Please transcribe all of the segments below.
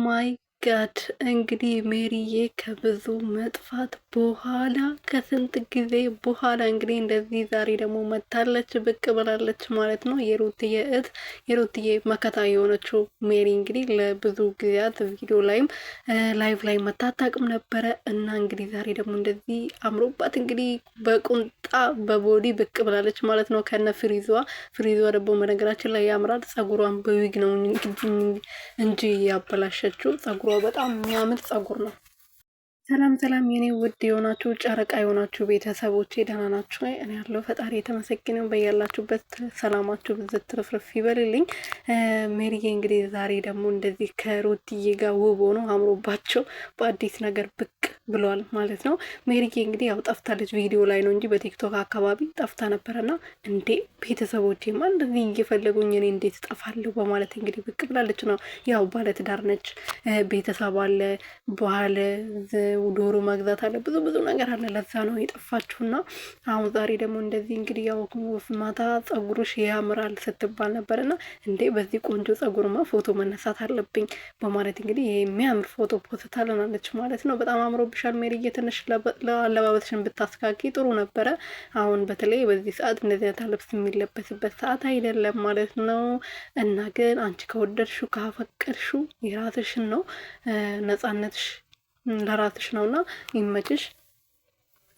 ማይ ጋድ እንግዲህ ሜሪዬ ከብዙ መጥፋት በኋላ ከስንት ጊዜ በኋላ እንግዲህ እንደዚህ ዛሬ ደግሞ መታለች ብቅ ብላለች ማለት ነው። የሩትዬ እህት የሩትዬ መከታ የሆነችው ሜሪ እንግዲህ ለብዙ ጊዜያት ቪዲዮ ላይም ላይቭ ላይ መታታቅም ነበረ እና እንግዲህ ዛሬ ደግሞ እንደዚህ አምሮባት እንግዲህ በቁንጣ በቦዲ ብቅ ብላለች ማለት ነው። ከነ ፍሪዟ ደግሞ በነገራችን ላይ ያምራል። ጸጉሯን በዊግ ነው እንጂ ያበላሸችው ጸጉሯ በጣም የሚያምር ጸጉር ነው። ሰላም ሰላም የኔ ውድ የሆናችሁ ጨረቃ የሆናችሁ ቤተሰቦቼ ደህና ናችሁ? እኔ ያለው ፈጣሪ የተመሰገነው በያላችሁበት ሰላማችሁ ብዝት ትርፍርፍ ይበልልኝ። ሜሪዬ እንግዲህ ዛሬ ደግሞ እንደዚህ ከሩትዬ ጋር ውብ ሆኖ አምሮባቸው በአዲስ ነገር ብቅ ብሏል ማለት ነው። ሜሪዬ እንግዲህ ያው ጠፍታለች፣ ቪዲዮ ላይ ነው እንጂ በቲክቶክ አካባቢ ጠፍታ ነበረና እንዴ ቤተሰቦቼማ እንደዚህ እየፈለጉኝ እኔ እንዴት ጠፋለሁ በማለት እንግዲህ ብቅ ብላለች ነው። ያው ባለትዳር ነች፣ ቤተሰብ አለ፣ በኋላ ዶሮ መግዛት አለ፣ ብዙ ነገር አለ። ለዛ ነው የጠፋችሁና አሁን ዛሬ ደግሞ እንደዚህ እንግዲህ ያው ማታ ጸጉርሽ ያምራል ስትባል ነበርና እንዴ በዚህ ቆንጆ ጸጉርማ ፎቶ መነሳት አለብኝ በማለት እንግዲህ የሚያምር ፎቶ ፖስታለናለች ማለት ነው። በጣም አምሮብሻል ሜሪዬ፣ ትንሽ ለአለባበስሽን ብታስካኪ ጥሩ ነበረ። አሁን በተለይ በዚህ ሰዓት እንደዚህ አይነት ልብስ የሚለበስበት ሰዓት አይደለም ማለት ነው። እና ግን አንቺ ከወደድሽው ካፈቀድሽው የራስሽን ነው፣ ነጻነትሽ ለራስሽ ነውና ይመችሽ።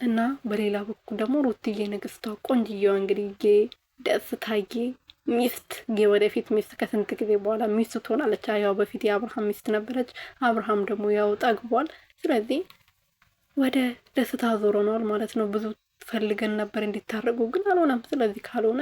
እና በሌላ በኩል ደግሞ ሩትዬ ንግስቷ ቆንጅዬዋ እንግዲህ ደስታዬ ሚስት የወደፊት ሚስት ከስንት ጊዜ በኋላ ሚስት ትሆናለች። ያው በፊት የአብርሃም ሚስት ነበረች፣ አብርሃም ደግሞ ያው ጠግቧል። ስለዚህ ወደ ደስታ ዞረናል ማለት ነው። ብዙ ፈልገን ነበር እንዲታረጉ ግን አልሆነም። ስለዚህ ካልሆነ